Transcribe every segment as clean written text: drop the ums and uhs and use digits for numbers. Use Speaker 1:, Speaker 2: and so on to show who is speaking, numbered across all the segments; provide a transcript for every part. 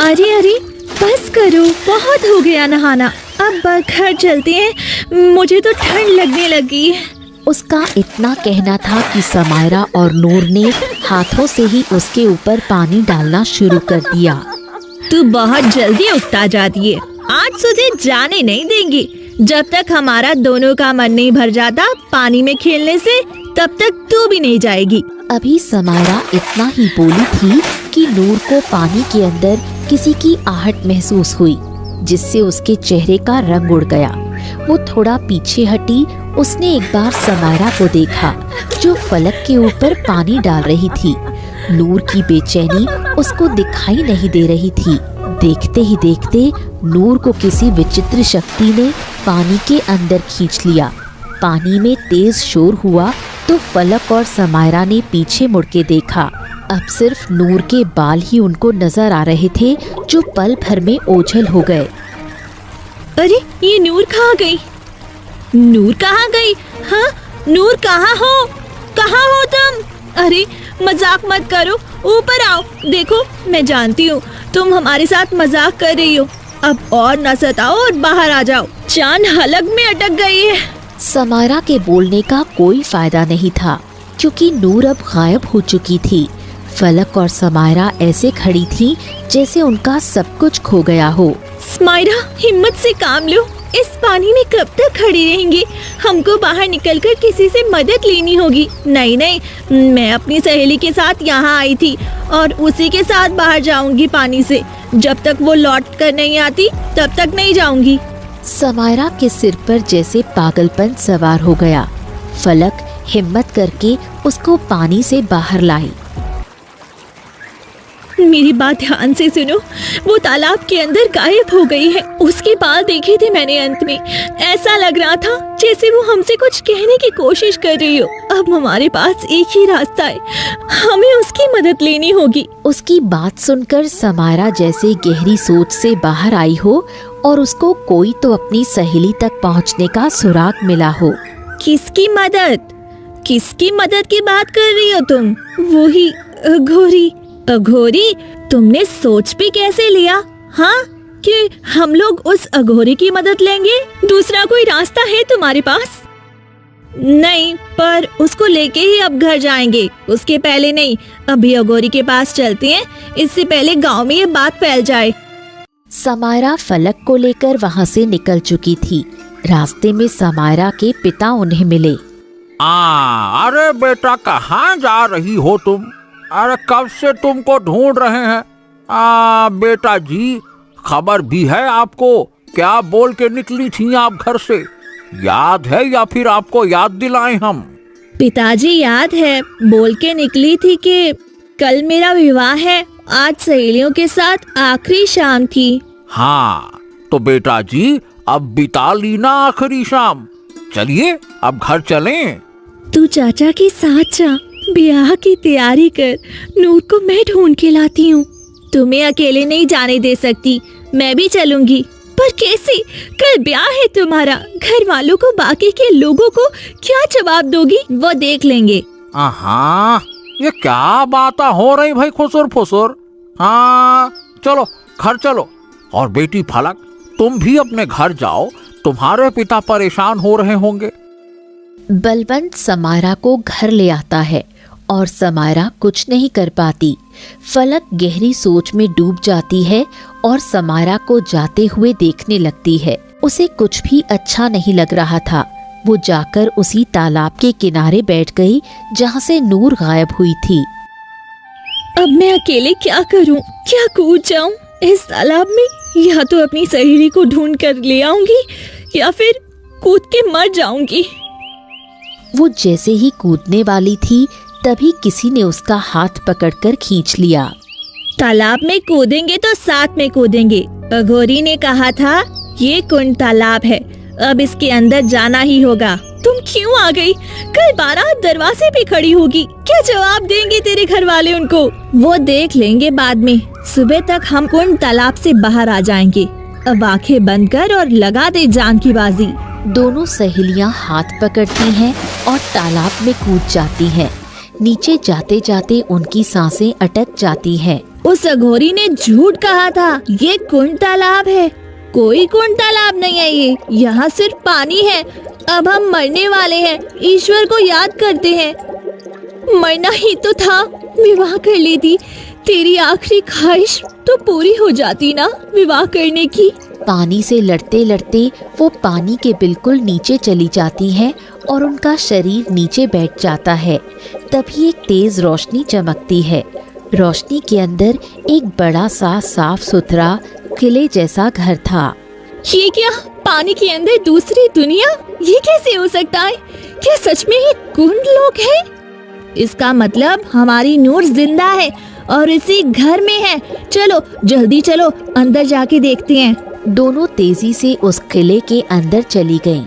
Speaker 1: अरे अरे बस करो, बहुत हो गया नहाना। अब घर चलते हैं, मुझे तो ठंड लगने लगी है।
Speaker 2: उसका इतना कहना था कि समायरा और नूर ने हाथों से ही उसके ऊपर पानी डालना शुरू कर दिया।
Speaker 1: तू बहुत जल्दी उकता जाती है, आज तुझे जाने नहीं देंगे। जब तक हमारा दोनों का मन नहीं भर जाता पानी में खेलने से, तब तक तू भी नहीं जाएगी।
Speaker 2: अभी समायरा इतना ही बोली थी कि नूर को पानी के अंदर किसी की आहट महसूस हुई, जिससे उसके चेहरे का रंग उड़ गया। वो थोड़ा पीछे हटी। उसने एक बार समायरा को देखा जो फलक के ऊपर पानी डाल रही थी। नूर की बेचैनी उसको दिखाई नहीं दे रही थी। देखते ही देखते नूर को किसी विचित्र शक्ति ने पानी के अंदर खींच लिया। पानी में तेज शोर हुआ तो फलक और समायरा ने पीछे मुड़ के देखा। अब सिर्फ नूर के बाल ही उनको नजर आ रहे थे, जो पल भर में ओझल हो गए।
Speaker 1: अरे ये नूर कहाँ गई? नूर कहाँ गई? हाँ, नूर कहाँ हो? कहाँ हो तुम? अरे मजाक मत करो, ऊपर आओ। देखो मैं जानती हूँ तुम हमारे साथ मजाक कर रही हो। अब और न सताओ और बाहर आ जाओ, जान हलक में अटक गई है।
Speaker 2: समायरा के बोलने का कोई फायदा नहीं था, क्योंकि नूर अब गायब हो चुकी थी। फलक और समायरा ऐसे खड़ी थी जैसे उनका सब कुछ खो गया हो।
Speaker 1: समायरा हिम्मत से काम लो, इस पानी में कब तक खड़ी रहेंगी? हमको बाहर निकलकर किसी से मदद लेनी होगी। नहीं नहीं, मैं अपनी सहेली के साथ यहाँ आई थी और उसी के साथ बाहर जाऊंगी पानी से। जब तक वो लौट कर नहीं आती तब तक नहीं जाऊंगी।
Speaker 2: समायरा के सिर पर जैसे पागलपन सवार हो गया। फलक हिम्मत करके उसको पानी से बाहर लाई।
Speaker 1: मेरी बात ध्यान से सुनो, वो तालाब के अंदर गायब हो गई है। उसके बाल देखे थे मैंने अंत में, ऐसा लग रहा था जैसे वो हमसे कुछ कहने की कोशिश कर रही हो। अब हमारे पास एक ही रास्ता है, हमें उसकी मदद लेनी होगी।
Speaker 2: उसकी बात सुनकर समायरा जैसे गहरी सोच से बाहर आई हो और उसको कोई तो अपनी सहेली तक पहुंचने का सुराग मिला हो।
Speaker 1: किसकी मदद? किसकी मदद की बात कर रही हो तुम? वही अघोरी। अघोरी? तुमने सोच भी कैसे लिया हाँ कि हम लोग उस अघोरी की मदद लेंगे? दूसरा कोई रास्ता है तुम्हारे पास? नहीं, पर उसको लेके ही अब घर जाएंगे, उसके पहले नहीं। अभी अघोरी के पास चलते हैं, इससे पहले गांव में ये बात फैल जाए।
Speaker 2: समायरा फलक को लेकर वहां से निकल चुकी थी। रास्ते में समायरा के पिता उन्हें मिले।
Speaker 3: अरे बेटा, कहाँ जा रही हो तुम? अरे कब से तुमको ढूंढ रहे हैं। बेटा जी, खबर भी है आपको? क्या बोल के निकली थी आप घर से? याद है या फिर आपको याद दिलाएं हम?
Speaker 1: पिताजी याद है, बोल के निकली थी कि कल मेरा विवाह है, आज सहेलियों के साथ आखिरी शाम थी।
Speaker 3: हाँ तो बेटा जी, अब बिता ली ना आखिरी शाम। चलिए अब घर चलें।
Speaker 1: तू चाचा के साथ जा, ब्याह की तैयारी कर। नूर को मैं ढूंढ के लाती हूँ। तुम्हें अकेले नहीं जाने दे सकती, मैं भी चलूंगी। पर कैसे? कल ब्याह है तुम्हारा, घर वालों को, बाकी के लोगों को क्या जवाब दोगी? वो देख लेंगे।
Speaker 3: हाँ, ये क्या बातें हो रही भाई, खुसुर फुसुर। हाँ चलो घर चलो। और बेटी फलक, तुम भी अपने घर जाओ, तुम्हारे पिता परेशान हो रहे होंगे।
Speaker 2: बलवंत समायरा को घर ले आता है और समायरा कुछ नहीं कर पाती। फलक गहरी सोच में डूब जाती है और समायरा को जाते हुए देखने लगती है। उसे कुछ भी अच्छा नहीं लग रहा था। वो जाकर उसी तालाब के किनारे बैठ गई जहाँ से नूर गायब हुई थी।
Speaker 1: अब मैं अकेले क्या करूं? क्या कूद जाऊं इस तालाब में? या तो अपनी सहेली को ढूंढ कर ले आऊंगी या फिर कूद के मर जाऊंगी।
Speaker 2: वो जैसे ही कूदने वाली थी तभी किसी ने उसका हाथ पकड़कर खींच लिया।
Speaker 1: तालाब में कूदेंगे तो साथ में कूदेंगे। अघोरी ने कहा था ये कुंड तालाब है, अब इसके अंदर जाना ही होगा। तुम क्यों आ गई? कल बारात दरवाजे पे खड़ी होगी, क्या जवाब देंगे तेरे घर वाले उनको? वो देख लेंगे बाद में। सुबह तक हम कुंड तालाब से बाहर आ जाएंगे। अब आंखें बंद कर और लगा दे जान की बाजी।
Speaker 2: दोनों सहेलियां हाथ पकड़ती हैं और तालाब में कूद जाती हैं। नीचे जाते जाते उनकी सांसें अटक जाती हैं।
Speaker 1: उस अघोरी ने झूठ कहा था। ये कुंड तालाब है। कोई कुंड तालाब नहीं है ये, यहाँ सिर्फ पानी है। अब हम मरने वाले हैं, ईश्वर को याद करते हैं। मरना ही तो था, विवाह कर लेती। तेरी आखिरी ख्वाहिश तो पूरी हो जाती ना, विवाह करने की।
Speaker 2: पानी से लड़ते लड़ते वो पानी के बिल्कुल नीचे चली जाती है और उनका शरीर नीचे बैठ जाता है। तभी एक तेज रोशनी चमकती है। रोशनी के अंदर एक बड़ा सा साफ सुथरा किले जैसा घर था।
Speaker 1: ये क्या, पानी के अंदर दूसरी दुनिया? ये कैसे हो सकता है? क्या सच में ये कुंड लोक है? इसका मतलब हमारी नूर जिंदा है और इसी घर में है। चलो जल्दी चलो, अंदर जाके देखते हैं।
Speaker 2: दोनों तेजी से उस किले के अंदर चली गईं।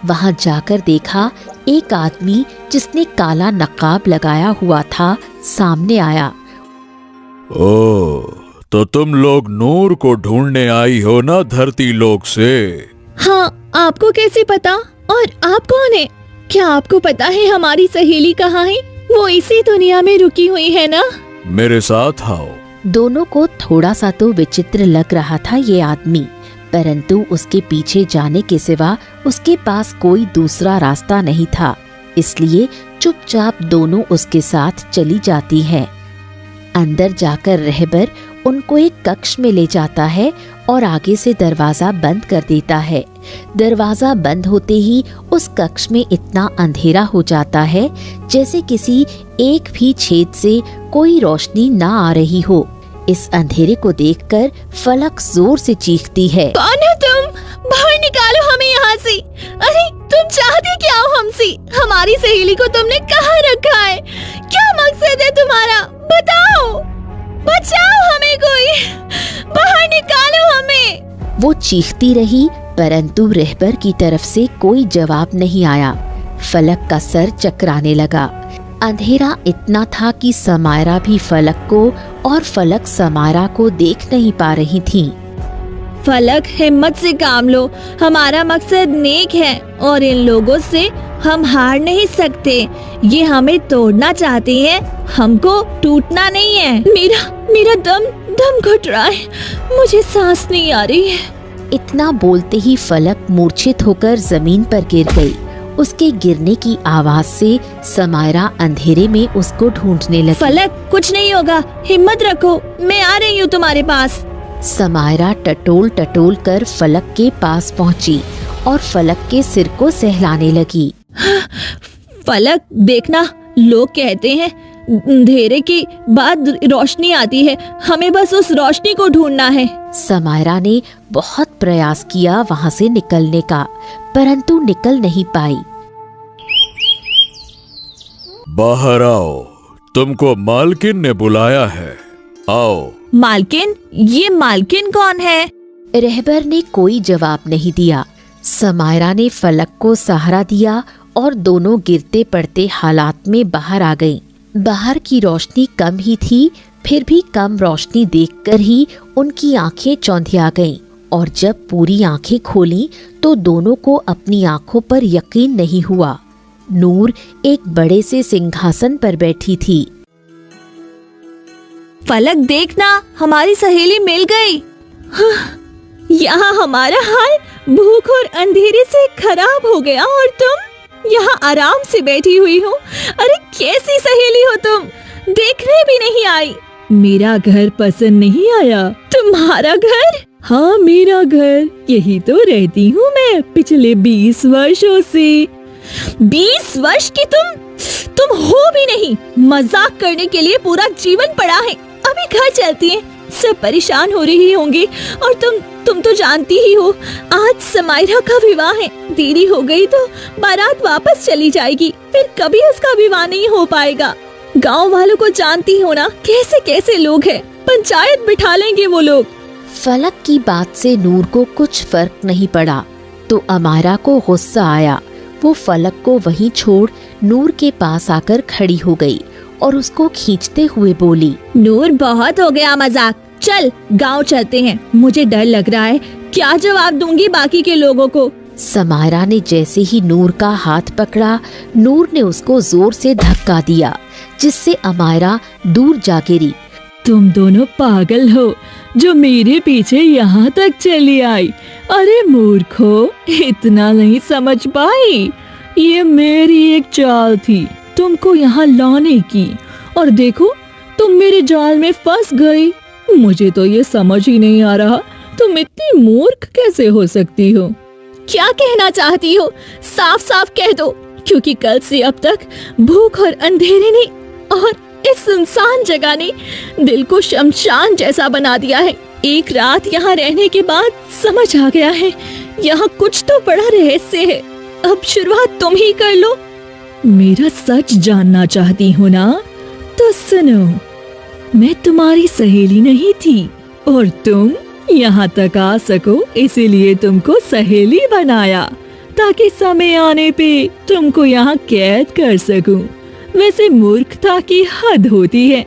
Speaker 2: वहां जाकर देखा एक आदमी जिसने काला नकाब लगाया हुआ था सामने आया।
Speaker 4: ओ, तो तुम लोग नूर को ढूंढने आई हो ना धरती लोक से?
Speaker 1: हाँ, आपको कैसे पता? और आप कौन है? क्या आपको पता है हमारी सहेली कहाँ है? वो इसी दुनिया में रुकी हुई है ना?
Speaker 4: मेरे साथ आओ।
Speaker 2: दोनों को थोड़ा सा तो विचित्र लग रहा था ये आदमी, परंतु उसके पीछे जाने के सिवा उसके पास कोई दूसरा रास्ता नहीं था। इसलिए चुपचाप दोनों उसके साथ चली जाती हैं। अंदर जाकर रहबर उनको एक कक्ष में ले जाता है और आगे से दरवाजा बंद कर देता है। दरवाजा बंद होते ही उस कक्ष में इतना अंधेरा हो जाता है जैसे किसी एक भी छेद से कोई रोशनी ना आ रही हो। इस अंधेरे को देखकर फलक जोर से चीखती है।
Speaker 1: कौन हो तुम? बाहर निकालो हमें यहाँ से। अरे तुम चाहते क्या हो हमसे? हमारी सहेली को तुमने कहाँ रखा है? क्या मकसद है तुम्हारा? बताओ, बचाओ हमें कोई, बाहर निकालो हमें।
Speaker 2: वो चीखती रही परंतु रहबर की तरफ से कोई जवाब नहीं आया। फलक का सर चकराने लगा। अंधेरा इतना था कि समायरा भी फलक को और फलक समायरा को देख नहीं पा रही थी।
Speaker 1: फलक, हिम्मत से काम लो, हमारा मकसद नेक है और इन लोगों से हम हार नहीं सकते। ये हमें तोड़ना चाहते हैं, हमको टूटना नहीं है। मेरा दम घुट रहा है, मुझे सांस नहीं आ रही है।
Speaker 2: इतना बोलते ही फलक मूर्छित होकर जमीन पर गिर गई। उसके गिरने की आवाज से समायरा अंधेरे में उसको ढूंढने लगी।
Speaker 1: फलक, कुछ नहीं होगा, हिम्मत रखो, मैं आ रही हूँ तुम्हारे पास।
Speaker 2: समायरा टटोल टटोल कर फलक के पास पहुंची और फलक के सिर को सहलाने लगी।
Speaker 1: फलक, देखना, लोग कहते हैं अंधेरे के बाद रोशनी आती है, हमें बस उस रोशनी को ढूंढना है।
Speaker 2: समायरा ने बहुत प्रयास किया वहां से निकलने का, परंतु निकल नहीं पाई।
Speaker 4: बाहर आओ, तुमको मालकिन ने बुलाया है, आओ।
Speaker 1: मालकिन? ये मालकिन कौन है?
Speaker 2: रहबर ने कोई जवाब नहीं दिया। समायरा ने फलक को सहारा दिया और दोनों गिरते पड़ते हालात में बाहर आ गईं। बाहर की रोशनी कम ही थी, फिर भी कम रोशनी देखकर ही उनकी आंखें चौंधिया गईं और जब पूरी आंखें खोलीं तो दोनों को अपनी आंखों पर यकीन नहीं हुआ। नूर एक बड़े से सिंहासन पर बैठी थी।
Speaker 1: फलक, देखना, हमारी सहेली मिल गई। यहाँ हमारा हाल भूख और अंधेरे से खराब हो गया और तुम यहाँ आराम से बैठी हुई हो। अरे कैसी सहेली हो तुम, देखने भी नहीं आई। मेरा घर पसंद नहीं आया? तुम्हारा घर? हाँ, मेरा घर, यही तो रहती हूँ मैं पिछले 20 वर्षों से। 20 वर्ष की तुम हो भी नहीं। मजाक करने के लिए पूरा जीवन पड़ा है। अभी घर चलती हैं, सब परेशान हो रही होंगी। और तुम तो जानती ही हो, आज समायरा का विवाह है। देरी हो गई तो बारात वापस चली जाएगी, फिर कभी उसका विवाह नहीं हो पाएगा। गांव वालों को जानती हो ना, कैसे कैसे लोग हैं, पंचायत बिठा लेंगे वो लोग।
Speaker 2: फलक की बात से नूर को कुछ फर्क नहीं पड़ा तो अमारा को गुस्सा आया। वो फलक को वहीं छोड़ नूर के पास आकर खड़ी हो गई और उसको खींचते हुए बोली,
Speaker 1: नूर, बहुत हो गया मजाक, चल गांव चलते हैं। मुझे डर लग रहा है, क्या जवाब दूंगी बाकी के लोगों को।
Speaker 2: समायरा ने जैसे ही नूर का हाथ पकड़ा, नूर ने उसको जोर से धक्का दिया जिससे अमायरा दूर जा गिरी।
Speaker 1: तुम दोनों पागल हो जो मेरे पीछे यहाँ तक चली आई। अरे मूर्खो, इतना नहीं समझ पाई? ये मेरी एक चाल थी तुमको यहाँ लाने की, और देखो तुम मेरे जाल में फंस गई। मुझे तो ये समझ ही नहीं आ रहा तुम इतनी मूर्ख कैसे हो सकती हो। क्या कहना चाहती हो? साफ साफ कह दो, क्योंकि कल से अब तक भूख और अंधेरे ने और इस सुनसान जगह ने दिल को शमशान जैसा बना दिया है। एक रात यहाँ रहने के बाद समझ आ गया है यहाँ कुछ तो बड़ा रहस्य है। अब शुरुआत तुम ही कर लो। मेरा सच जानना चाहती हो ना? तो सुनो, मैं तुम्हारी सहेली नहीं थी, और तुम यहाँ तक आ सको इसीलिए तुमको सहेली बनाया, ताकि समय आने पे तुमको यहाँ कैद कर सकूं। वैसे मूर्खता की हद होती है।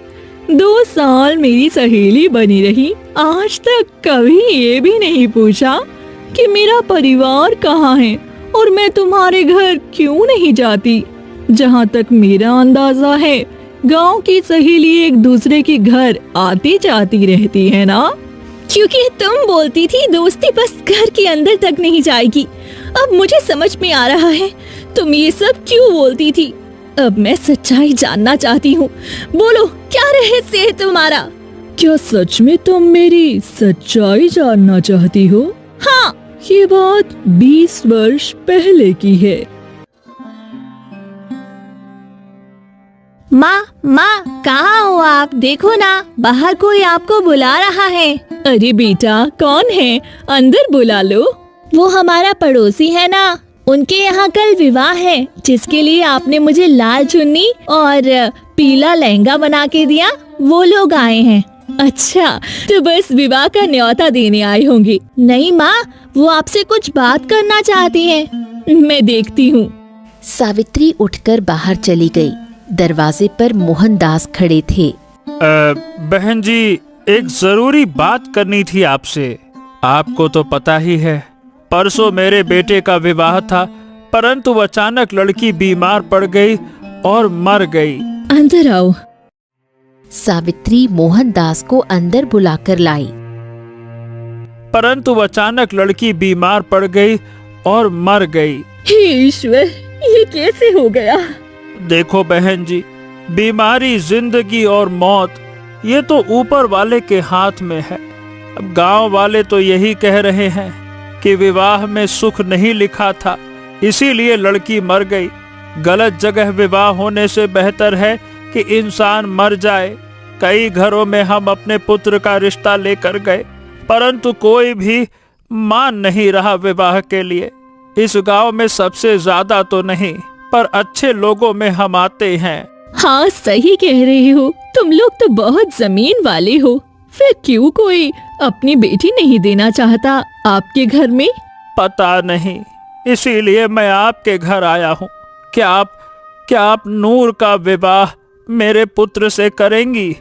Speaker 1: 2 साल मेरी सहेली बनी रही, आज तक कभी ये भी नहीं पूछा कि मेरा परिवार कहाँ है और मैं तुम्हारे घर क्यों नहीं जाती। जहाँ तक मेरा अंदाजा है, गांव की सहेली एक दूसरे के घर आती जाती रहती है ना? क्योंकि तुम बोलती थी दोस्ती बस घर के अंदर तक नहीं जाएगी। अब मुझे समझ में आ रहा है तुम ये सब क्यों बोलती थी। अब मैं सच्चाई जानना चाहती हूँ। बोलो, क्या रहस्य है तुम्हारा? क्या सच में तुम मेरी सच्चाई जानना चाहती हो? हाँ। ये बात 20 वर्ष पहले की है। माँ, कहाँ हो आप? देखो ना, बाहर कोई आपको बुला रहा है। अरे बेटा, कौन है? अंदर बुला लो। वो हमारा पड़ोसी है ना, उनके यहाँ कल विवाह है, जिसके लिए आपने मुझे लाल चुन्नी और पीला लहंगा बना के दिया। वो लोग आए हैं। अच्छा, तो बस विवाह का न्योता देने आए होंगे। नहीं माँ, वो आपसे कुछ बात करना चाहती हैं। मैं देखती हूँ।
Speaker 2: सावित्री उठकर बाहर चली गई। दरवाजे पर मोहनदास खड़े थे।
Speaker 5: बहन जी, एक जरूरी बात करनी थी आपसे। आपको तो पता ही है, परसों मेरे बेटे का विवाह था, परंतु अचानक लड़की बीमार पड़ गई और मर गई।
Speaker 1: अंदर आओ।
Speaker 2: सावित्री मोहनदास को अंदर बुलाकर लाई।
Speaker 5: परंतु अचानक लड़की बीमार पड़ गई और मर गई।
Speaker 1: हे ईश्वर, ये कैसे हो गया?
Speaker 5: देखो बहन जी, बीमारी, जिंदगी और मौत, ये तो ऊपर वाले के हाथ में है। अब गांव वाले तो यही कह रहे हैं कि विवाह में सुख नहीं लिखा था, इसीलिए लड़की मर गई। गलत जगह विवाह होने से बेहतर है कि इंसान मर जाए। कई घरों में हम अपने पुत्र का रिश्ता लेकर गए, परंतु कोई भी मान नहीं रहा विवाह के लिए। इस गांव में सबसे ज्यादा तो नहीं, पर अच्छे लोगों में हम आते हैं।
Speaker 1: हाँ, सही कह रहे हो। तुम लोग तो बहुत जमीन वाले हो। फिर क्यों कोई अपनी बेटी नहीं देना चाहता आपके घर में?
Speaker 5: पता नहीं, इसीलिए मैं आपके घर आया हूँ। क्या आप नूर का विवाह मेरे पुत्र से करेंगी?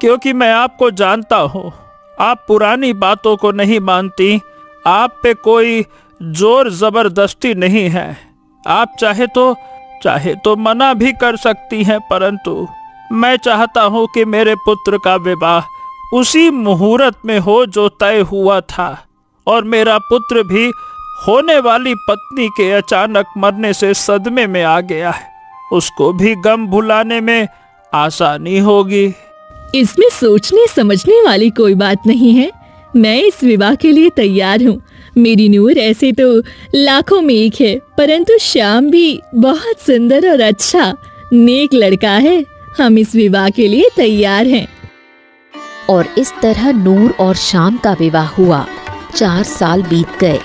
Speaker 5: क्योंकि मैं आपको जानता हूँ, आप पुरानी बातों को नहीं मानती। आप पे कोई जोर जबरदस्ती नहीं है। आप चाहे तो मना भी कर सकती हैं, परंतु मैं चाहता हूँ कि मेरे पुत्र का विवाह उसी मुहूर्त में हो जो तय हुआ था, और मेरा पुत्र भी होने वाली पत्नी के अचानक मरने से सदमे में आ गया है। उसको भी गम भुलाने में आसानी होगी।
Speaker 1: इसमें सोचने समझने वाली कोई बात नहीं है। मैं इस विवाह के लिए तैयार हूँ। मेरी नूर ऐसे तो लाखों में एक है, परंतु श्याम भी बहुत सुंदर और अच्छा नेक लड़का है। हम इस विवाह के लिए तैयार हैं।
Speaker 2: और इस तरह नूर और श्याम का विवाह हुआ। 4 साल बीत गए।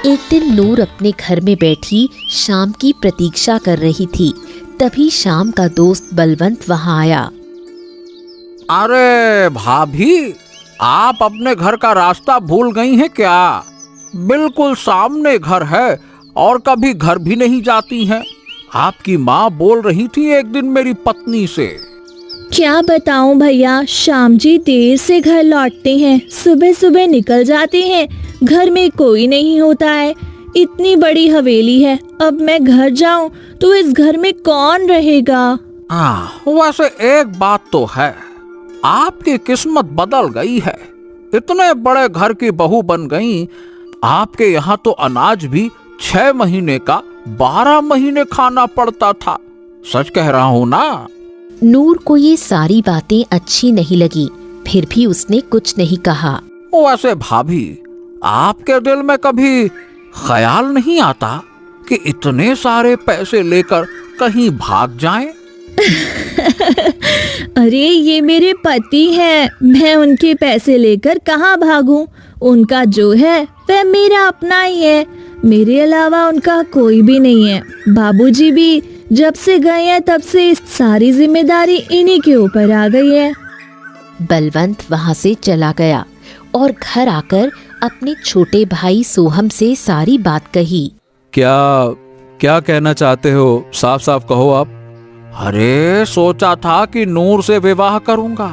Speaker 2: एक दिन नूर अपने घर में बैठी श्याम की प्रतीक्षा कर रही थी। तभी श्याम का दोस्त बलवंत वहां आया।
Speaker 3: अरे भाभी, आप अपने घर का रास्ता भूल गई हैं क्या? बिल्कुल सामने घर है और कभी घर भी नहीं जाती हैं। आपकी माँ बोल रही थी एक दिन मेरी पत्नी से।
Speaker 1: क्या बताऊं भैया, श्याम जी देर से घर लौटते हैं, सुबह सुबह निकल जाते हैं, घर में कोई नहीं होता है। इतनी बड़ी हवेली है, अब मैं घर जाऊं तो इस घर में कौन रहेगा?
Speaker 3: वैसे एक बात तो है, आपकी किस्मत बदल गई है। इतने बड़े घर की बहू बन गई। आपके यहाँ तो अनाज भी 6 महीने का 12 महीने खाना पड़ता था। सच कह रहा हूँ ना।
Speaker 2: नूर को ये सारी बातें अच्छी नहीं लगी, फिर भी उसने कुछ नहीं कहा।
Speaker 3: वैसे भाभी, आपके दिल में कभी ख्याल नहीं आता कि इतने सारे पैसे लेकर कहीं भाग जाएं?
Speaker 1: अरे ये मेरे पति हैं, मैं उनके पैसे लेकर कहाँ भागूं? उनका जो है वह मेरा अपना ही है, मेरे अलावा उनका कोई भी नहीं है। बाबूजी भी जब से गए हैं तब से सारी जिम्मेदारी इन्हीं के ऊपर आ गई है।
Speaker 2: बलवंत वहां से चला गया और घर आकर अपने छोटे भाई सोहम से सारी बात कही।
Speaker 4: क्या कहना चाहते हो? साफ साफ कहो आप।
Speaker 3: अरे सोचा था कि नूर से विवाह करूंगा,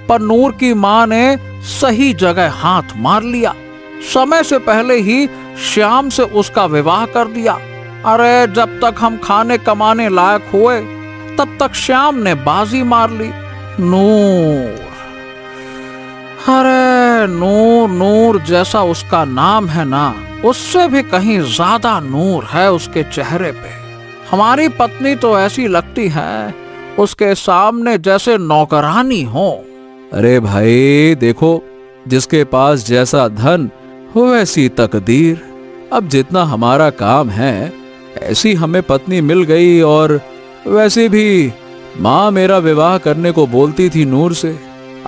Speaker 3: पर नूर की माँ ने सही जगह हाथ मार लिया। समय से पहले ही श्याम से उसका विवाह कर दिया। अरे जब तक हम खाने कमाने लायक हुए तब तक श्याम ने बाजी मार ली। नूर, अरे नूर, नूर जैसा उसका नाम है ना, उससे भी कहीं ज्यादा नूर है उसके चेहरे पे। हमारी पत्नी तो ऐसी लगती है उसके सामने जैसे नौकरानी हो।
Speaker 4: अरे भाई देखो, जिसके पास जैसा धन वैसी तकदीर। अब जितना हमारा काम है ऐसी हमें पत्नी मिल गई। और वैसे भी माँ मेरा विवाह करने को बोलती थी नूर से।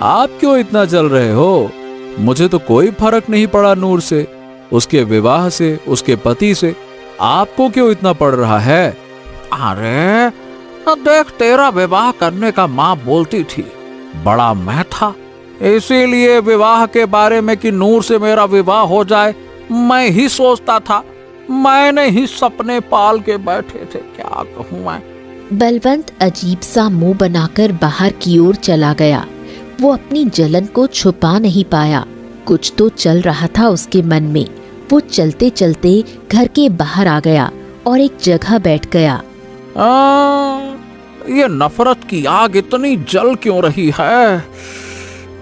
Speaker 4: आप क्यों इतना जल रहे हो? मुझे तो कोई फर्क नहीं पड़ा नूर से, उसके विवाह से, उसके पति से। आपको क्यों इतना पड़ रहा है?
Speaker 3: अरे देख, तेरा विवाह करने का माँ बोलती थी, बड़ा मैं था। इसीलिए विवाह के बारे में कि नूर से मेरा विवाह हो जाए मैं ही सोचता था। मैंने ही सपने पाल के बैठे थे, क्या कहूँ मैं।
Speaker 2: बलवंत अजीब सा मुंह बनाकर बाहर की ओर चला गया। वो अपनी जलन को छुपा नहीं पाया। कुछ तो चल रहा था उसके मन में। वो चलते चलते घर के बाहर आ गया और एक जगह बैठ गया।
Speaker 3: ये नफरत की आग इतनी जल क्यों रही है?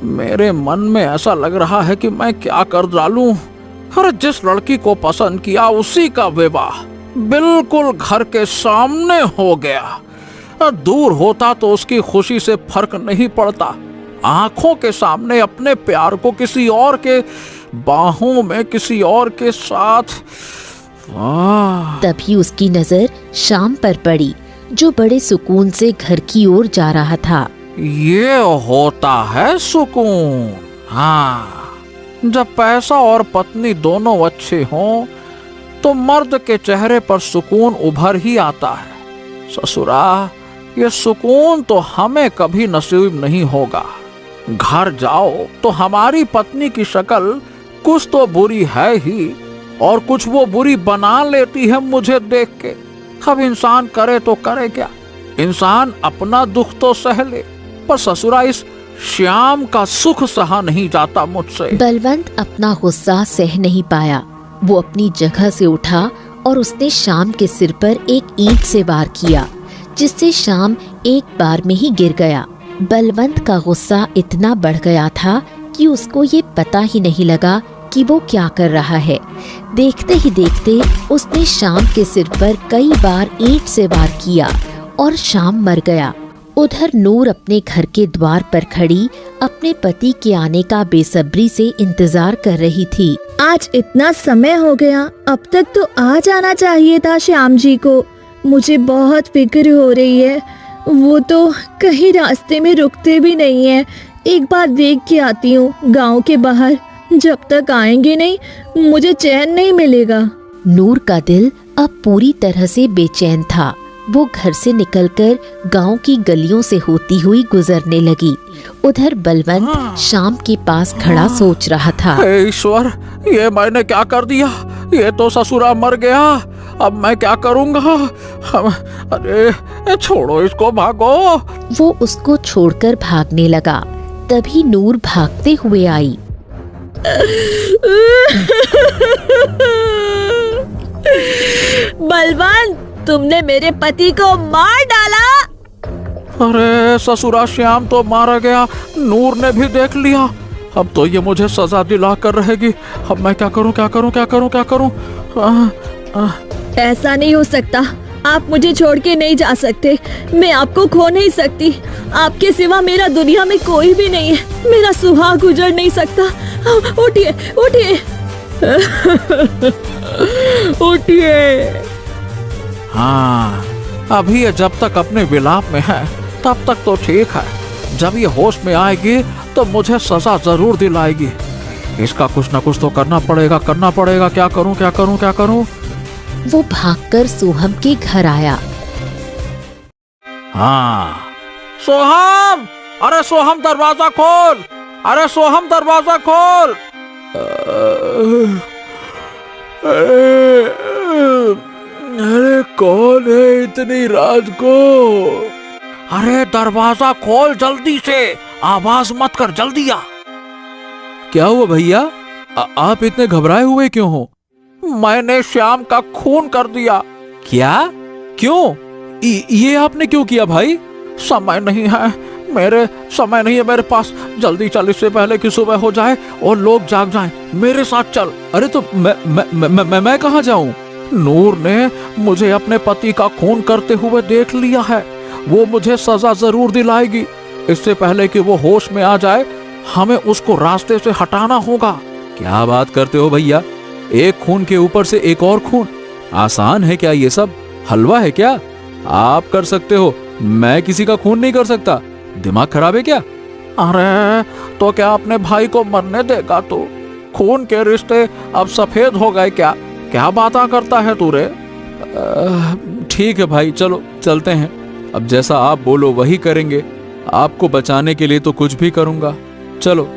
Speaker 3: मेरे मन में ऐसा लग रहा है कि मैं क्या कर डालूं। अरे जिस लड़की को पसंद किया उसी का विवाह बिल्कुल घर के सामने हो गया। दूर होता तो उसकी खुशी से फर्क नहीं पड़ता। आंखों के सामने अपने प्यार को किसी और के बाहों में किसी और के साथ।
Speaker 2: तभी उसकी नजर श्याम पर पड़ी, जो बड़े सुकून से घर की ओर जा रहा था।
Speaker 3: ये होता है सुकून। हाँ, जब पैसा और पत्नी दोनों अच्छे हों तो मर्द के चेहरे पर सुकून उभर ही आता है। ससुरा, ये सुकून तो हमें कभी नसीब नहीं होगा। घर जाओ तो हमारी पत्नी की शक्ल कुछ तो बुरी है ही, और कुछ वो बुरी बना लेती है मुझे देख के। अब इंसान करे तो करे क्या? इंसान अपना दुख तो सह ले, पर ससुरा इस श्याम का सुख सहा नहीं जाता मुझसे।
Speaker 2: बलवंत अपना गुस्सा सह नहीं पाया। वो अपनी जगह से उठा और उसने श्याम के सिर पर एक ईंट से वार किया, जिससे श्याम एक बार में ही गिर गया। बलवंत का गुस्सा इतना बढ़ गया था कि उसको ये पता ही नहीं लगा कि वो क्या कर रहा है। देखते ही देखते उसने श्याम के सिर पर कई बार ईंट से वार किया और श्याम मर गया। उधर नूर अपने घर के द्वार पर खड़ी अपने पति के आने का बेसब्री से इंतजार कर रही थी।
Speaker 1: आज इतना समय हो गया, अब तक तो आ जाना चाहिए था श्याम जी को। मुझे बहुत फिक्र हो रही है। वो तो कहीं रास्ते में रुकते भी नहीं है। एक बार देख के आती हूँ गांव के बाहर। जब तक आएंगे नहीं मुझे चैन नहीं मिलेगा।
Speaker 2: नूर का दिल अब पूरी तरह से बेचैन था। वो घर से निकलकर गांव की गलियों से होती हुई गुजरने लगी। उधर बलवंत श्याम के पास खड़ा सोच रहा था।
Speaker 3: हे ईश्वर, ये मैंने क्या कर दिया? ये तो ससुरा मर गया। अब मैं क्या करूंगा? अरे छोड़ो इसको, भागो।
Speaker 2: वो उसको छोड़कर भागने लगा। तभी नूर भागते हुए आई।
Speaker 1: बलवंत, तुमने मेरे पति को मार डाला।
Speaker 3: अरे ससुरा श्याम तो मारा गया, नूर ने भी देख लिया। अब तो ये मुझे सजा दिला कर रहेगी। अब मैं क्या करूं, क्या करूं, क्या करूं, क्या करूं?
Speaker 1: ऐसा नहीं हो सकता, आप मुझे छोड़ के नहीं जा सकते। मैं आपको खो नहीं सकती। आपके सिवा मेरा दुनिया में कोई भी नहीं है। मेरा सुहाग गुजर नहीं सकता। उठिए, उठिए, उठिए।
Speaker 3: हाँ, अभी ये जब तक अपने विलाप में है तब तक तो ठीक है। जब ये होश में आएगी तो मुझे सजा जरूर दिलाएगी। इसका कुछ ना कुछ तो करना पड़ेगा, करना पड़ेगा। क्या करूं, क्या करूं, क्या करूं?
Speaker 2: वो भागकर सोहम के घर आया।
Speaker 3: हाँ, सोहम! अरे सोहम, दरवाजा खोल! अरे सोहम, दरवाजा खोल! अरे कौन है इतनी रात को? अरे दरवाजा खोल जल्दी से, आवाज मत कर, जल्दी आ।
Speaker 4: क्या हुआ भैया? आप इतने घबराए हुए क्यों हो?
Speaker 3: मैंने श्याम का खून कर दिया।
Speaker 4: क्या? क्यों? ये आपने क्यों किया भाई?
Speaker 3: समय नहीं है, समय नहीं है मेरे पास। जल्दी चल, इससे पहले कि सुबह हो जाए और लोग जाग जाएं। मेरे साथ चल।
Speaker 4: अरे तो मैं कहाँ जाऊं?
Speaker 3: नूर ने मुझे अपने पति का खून करते हुए देख लिया है। वो मुझे सजा जरूर दिलाएगी। इससे पहले कि वो होश में आ जाए, हमें उसको रास्ते से हटाना होगा।
Speaker 4: क्या बात करते हो भैया? एक खून के ऊपर से एक और खून? आसान है क्या ये सब? हलवा है क्या? आप कर सकते हो, मैं किसी का खून नहीं कर सकता। दिमाग खराब है क्या?
Speaker 3: अरे तो क्या अपने भाई को मरने देगा तू? खून के रिश्ते अब सफेद हो गए क्या? क्या बातें करता है तू रे?
Speaker 4: ठीक है भाई, चलो चलते हैं। अब जैसा आप बोलो वही करेंगे। आपको बचाने के लिए तो कुछ भी करूंगा। चलो।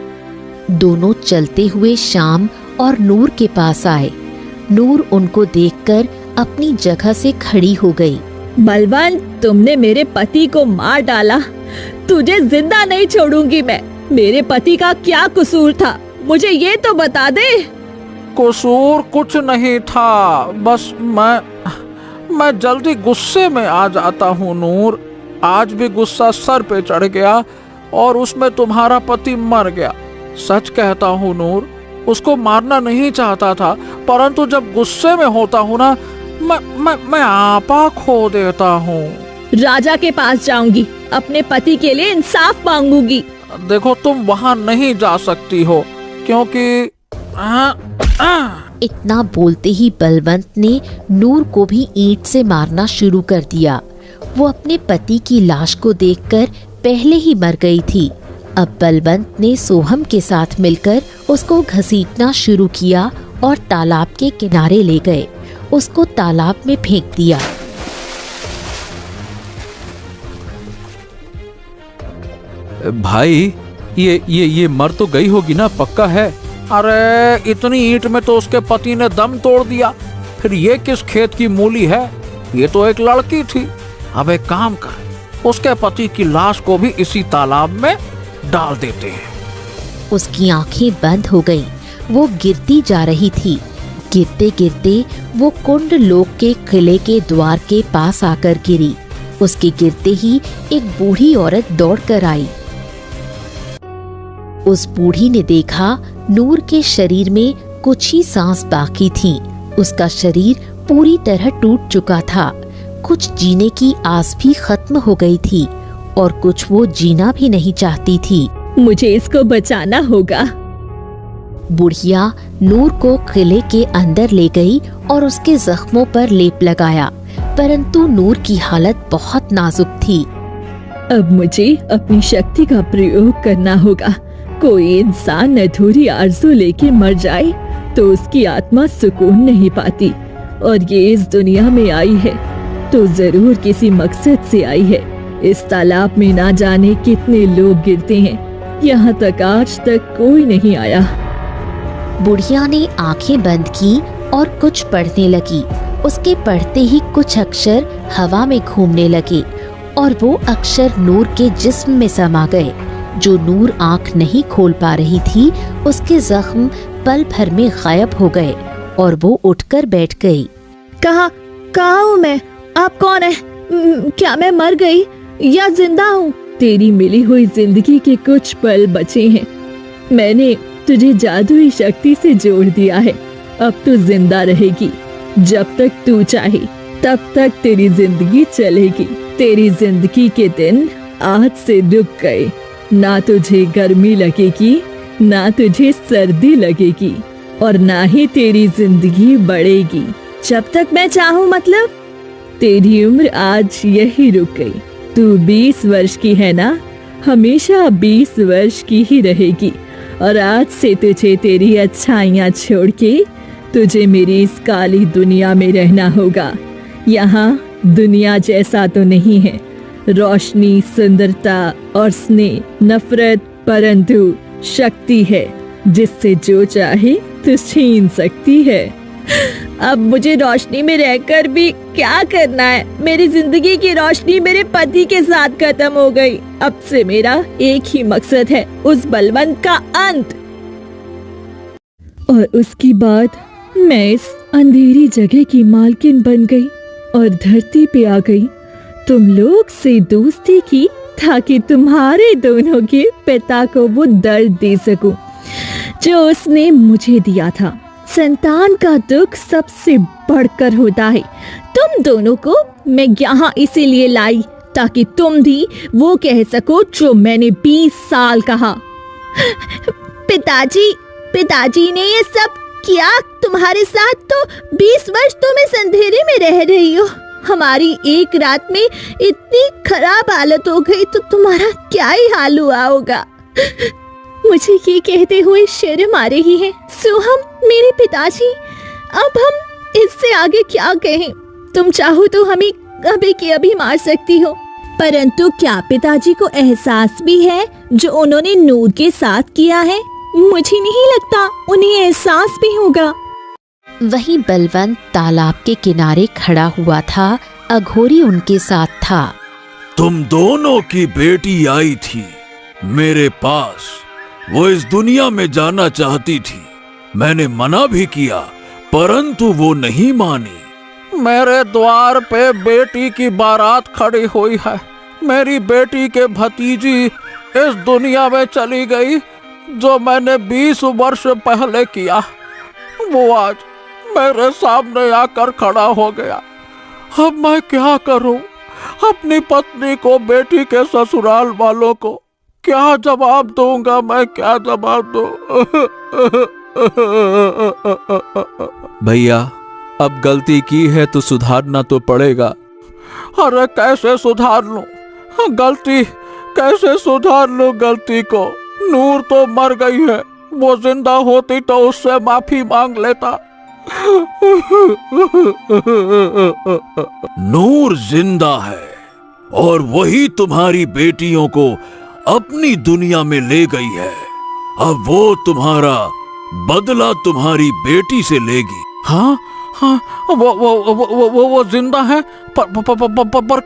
Speaker 2: दोनों चलते हुए श्याम और नूर के पास आए। नूर उनको देखकर अपनी जगह से खड़ी हो गई।
Speaker 1: बलवंत, तुमने मेरे पति को मार डाला। तुझे जिंदा नहीं छोड़ूंगी मैं। मेरे पति का क्या कसूर था, मुझे ये तो बता दे।
Speaker 3: कसूर कुछ नहीं था, बस मैं जल्दी गुस्से में आ जाता हूँ नूर। आज भी गुस्सा सर पे चढ़ गया और उसमें तुम्हारा पति मर गया। सच कहता हूँ नूर, उसको मारना नहीं चाहता था, परंतु जब गुस्से में होता हूँ ना, मैं आपा खो देता हूँ।
Speaker 1: राजा के पास जाऊंगी, अपने पति के लिए इंसाफ मांगूंगी।
Speaker 3: देखो, तुम वहाँ नहीं जा सकती हो क्योंकि
Speaker 2: इतना बोलते ही बलवंत ने नूर को भी ईंट से मारना शुरू कर दिया। वो अपने पति की लाश को देखकर पहले ही मर गई थी। अब बलवंत ने सोहम के साथ मिलकर उसको घसीटना शुरू किया और तालाब के किनारे ले गए। उसको तालाब में फेंक दिया।
Speaker 4: भाई, ये मर तो गई होगी ना, पक्का है?
Speaker 3: अरे इतनी ईंट में तो उसके पति ने दम तोड़ दिया। फिर ये किस खेत की मूली है? ये तो एक लड़की थी। अब एक काम कर, उसके पति की लाश को भी इसी तालाब में डाल देते हैं।
Speaker 2: उसकी आंखें बंद हो गईं। वो गिरती जा रही थी। गिरते गिरते वो कुंड लोक के किले के द्वार के पास आकर गिरी। उसके गिरते ही एक बूढ़ी औरत दौड़कर आई। उस बूढ़ी ने देखा नूर के शरीर में कुछ ही सांस बाकी थी। उसका शरीर पूरी तरह टूट चुका था। कुछ जीने की आस भी खत्म हो गई थी और कुछ वो जीना भी नहीं चाहती थी।
Speaker 1: मुझे इसको बचाना होगा।
Speaker 2: बुढ़िया नूर को किले के अंदर ले गई और उसके जख्मों पर लेप लगाया, परंतु नूर की हालत बहुत नाजुक थी।
Speaker 1: अब मुझे अपनी शक्ति का प्रयोग करना होगा। कोई इंसान अधूरी आरज़ू लेके मर जाए तो उसकी आत्मा सुकून नहीं पाती, और ये इस दुनिया में आई है तो जरूर किसी मकसद से आई है। इस तालाब में ना जाने कितने लोग गिरते हैं, यहाँ तक आज तक कोई नहीं आया।
Speaker 2: बुढ़िया ने आंखें बंद की और कुछ पढ़ने लगी। उसके पढ़ते ही कुछ अक्षर हवा में घूमने लगे और वो अक्षर नूर के जिस्म में समा गए। जो नूर आंख नहीं खोल पा रही थी, उसके जख्म पल भर में गायब हो गए और वो उठकर बैठ गई।
Speaker 1: कहाँ हूँ मैं? आप कौन है? क्या मैं मर गई? या जिंदा हूँ, तेरी मिली हुई जिंदगी के कुछ पल बचे हैं। मैंने तुझे जादुई शक्ति से जोड़ दिया है। अब तू जिंदा रहेगी। जब तक तू चाहे तब तक तेरी जिंदगी चलेगी। तेरी जिंदगी के दिन आज से रुक गए। ना तुझे गर्मी लगेगी, ना तुझे सर्दी लगेगी, और ना ही तेरी जिंदगी बढ़ेगी। जब तक मैं चाहूँ, मतलब तेरी उम्र आज यही रुक गई। तू 20 वर्ष की है ना, हमेशा 20 वर्ष की ही रहेगी। और आज से तुझे तेरी अच्छाइयाँ छोड़ के तुझे मेरी इस काली दुनिया में रहना होगा। यहाँ दुनिया जैसा तो नहीं है, रोशनी, सुंदरता और स्नेह, नफरत परंतु शक्ति है जिससे जो चाहे तो छीन सकती है। अब मुझे रोशनी में रहकर भी क्या करना है? मेरी जिंदगी की रोशनी मेरे पति के साथ खत्म हो गई। अब से मेरा एक ही मकसद है, उस बलवंत का अंत। और उसके बाद मैं इस अंधेरी जगह की मालकिन बन गई और धरती पे आ गई। तुम लोग से दोस्ती की ताकि तुम्हारे दोनों के पिता को वो दर्द दे सकूं जो उसने मुझे दिया था। संतान का दुख सबसे बढ़कर होता है। तुम दोनों को मैं यहाँ इसीलिए लाई ताकि तुम भी वो कह सको जो मैंने 20 साल कहा। पिताजी ने ये सब किया तुम्हारे साथ, तो 20 वर्ष तुम इस अंधेरे में रह रही हो। हमारी एक रात में इतनी खराब हालत हो गई तो तुम्हारा क्या ही हाल हुआ होगा। मुझे ये कहते हुए शर्म आ रही है। सोहम, मेरे पिताजी, अब हम इससे आगे क्या कहें? तुम चाहो तो हमें अभी के अभी मार सकती हो, परंतु क्या पिताजी को एहसास भी है जो उन्होंने नूर के साथ किया है? मुझे नहीं लगता उन्हें एहसास भी होगा।
Speaker 2: वहीं बलवंत तालाब के किनारे खड़ा हुआ था। अघोरी उनके साथ था।
Speaker 4: तुम दोनों की बेटी आई थी मेरे पास। वो इस दुनिया में जाना चाहती थी। मैंने मना भी किया, परंतु वो नहीं मानी।
Speaker 3: मेरे द्वार पे बेटी की बारात खड़ी हुई है। मेरी बेटी के भतीजी इस दुनिया में चली गई जो मैंने 20 वर्ष पहले किया। वो आज मेरे सामने आकर खड़ा हो गया। अब मैं क्या करूं? अपनी पत्नी को, बेटी के ससुराल वालों को क्या जवाब दूंगा? मैं क्या जवाब दूं?
Speaker 4: भैया, अब गलती की है तो सुधारना तो पड़ेगा।
Speaker 3: अरे कैसे सुधार लूं? गलती कैसे सुधार लूं गलती को? नूर तो मर गई है। वो जिंदा होती तो उससे माफी मांग लेता।
Speaker 4: नूर जिंदा है और वही तुम्हारी बेटियों को अपनी दुनिया में ले गई है। अब वो तुम्हारा बदला तुम्हारी बेटी से लेगी।
Speaker 3: हाँ, वो जिंदा है, पर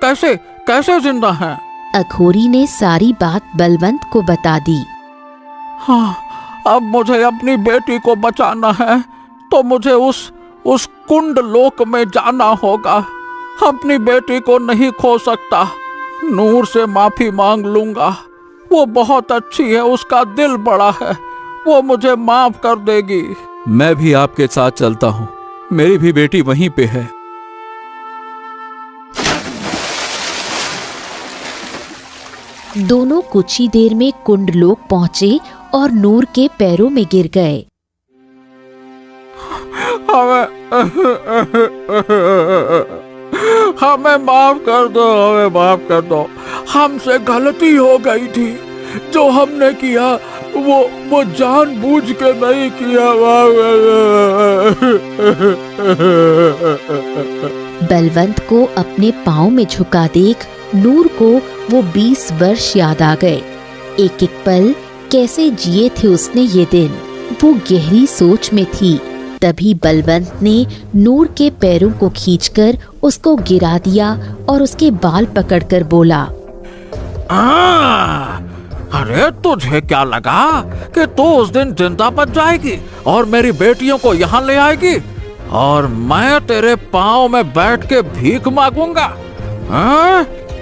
Speaker 3: कैसे जिंदा है?
Speaker 2: अघोरी ने सारी बात बलवंत को बता दी।
Speaker 3: हाँ, अब मुझे अपनी बेटी को बचाना है तो मुझे उस कुंड लोक में जाना होगा। अपनी बेटी को नहीं खो सकता। नूर से माफी मांग लूंगा। वो बहुत अच्छी है, उसका दिल बड़ा है, वो मुझे माफ कर देगी।
Speaker 4: मैं भी आपके साथ चलता हूँ। मेरी भी बेटी वहीं पे है।
Speaker 2: दोनों कुछ ही देर में कुंड लोक पहुंचे और नूर के पैरों में गिर गए।
Speaker 3: हमें माफ कर दो, हमें माफ कर दो। हमसे गलती हो गई थी। जो हमने किया वो जानबूझ के नहीं किया।
Speaker 2: बलवंत को अपने पाँव में झुका देख नूर को वो 20 वर्ष याद आ गए। एक एक पल कैसे जिए थे उसने ये दिन। वो गहरी सोच में थी। तभी बलवंत ने नूर के पैरों को खींचकर उसको गिरा दिया और उसके बाल पकड़कर बोला,
Speaker 3: अरे तुझे क्या लगा कि तू उस दिन जिंदा बच जाएगी और मेरी बेटियों को यहाँ ले आएगी और मैं तेरे पाँव में बैठ के भीख मांगूंगा?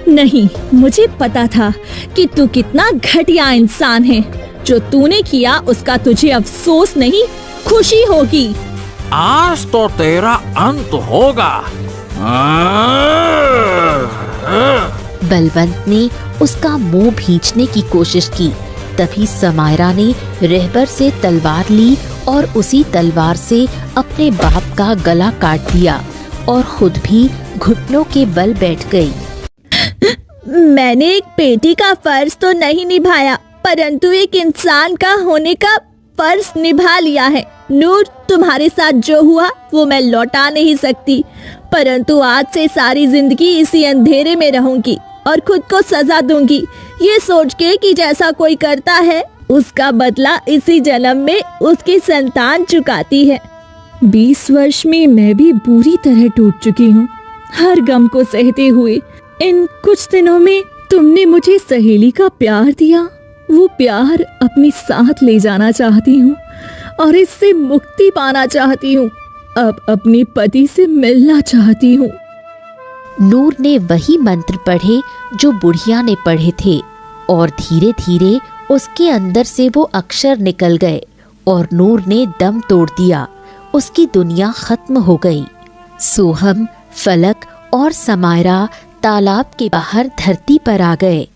Speaker 1: नहीं, मुझे पता था कि तू कितना घटिया इंसान है। जो तूने किया उसका तुझे अफसोस नहीं, खुशी होगी।
Speaker 3: आज तो तेरा अंत होगा।
Speaker 2: बलवंत ने उसका मुंह भींचने की कोशिश की। तभी समायरा ने रहबर से तलवार ली और उसी तलवार से अपने बाप का गला काट दिया और खुद भी घुटनों के बल बैठ गई।
Speaker 1: मैंने एक बेटी का फर्ज तो नहीं निभाया, परंतु एक इंसान का होने का फर्ज निभा लिया है। नूर, तुम्हारे साथ जो हुआ वो मैं लौटा नहीं सकती, परंतु आज से सारी जिंदगी इसी अंधेरे में रहूंगी और खुद को सजा दूंगी, ये सोच के कि जैसा कोई करता है उसका बदला इसी जन्म में उसकी संतान चुकाती है। 20 वर्ष में मैं भी बुरी तरह टूट चुकी हूँ, हर गम को सहते हुए। इन कुछ दिनों में तुमने मुझे सहेली का प्यार दिया, वो प्यार अपने साथ ले जाना चाहती हूँ और इससे मुक्ति पाना चाहती हूँ। अब अपने पति से मिलना चाहती हूँ।
Speaker 2: नूर ने वही मंत्र पढ़े जो बुढ़िया ने पढ़े थे और धीरे धीरे उसके अंदर से वो अक्षर निकल गए और नूर ने दम तोड़ दिया। उसकी दुनिया खत्म हो गई। सोहम, फलक और समायरा तालाब के बाहर धरती पर आ गए।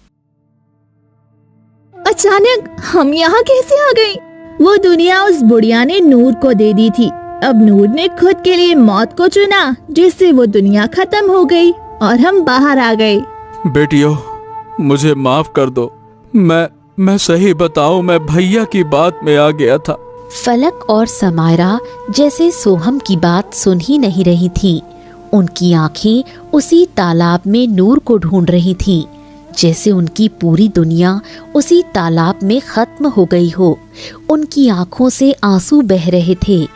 Speaker 1: अचानक हम यहाँ कैसे आ गए? वो दुनिया उस बुढ़िया ने नूर को दे दी थी। अब नूर ने खुद के लिए मौत को चुना, जिससे वो दुनिया खत्म हो गई और हम बाहर आ गए।
Speaker 4: बेटियों, मुझे माफ कर दो। मैं सही बताऊं, मैं भैया की बात में आ गया था।
Speaker 2: फलक और समायरा जैसे सोहम की बात सुन ही नहीं रही थी। उनकी आंखें उसी तालाब में नूर को ढूंढ रही थी, जैसे उनकी पूरी दुनिया उसी तालाब में खत्म हो गई हो। उनकी आंखों से आंसू बह रहे थे।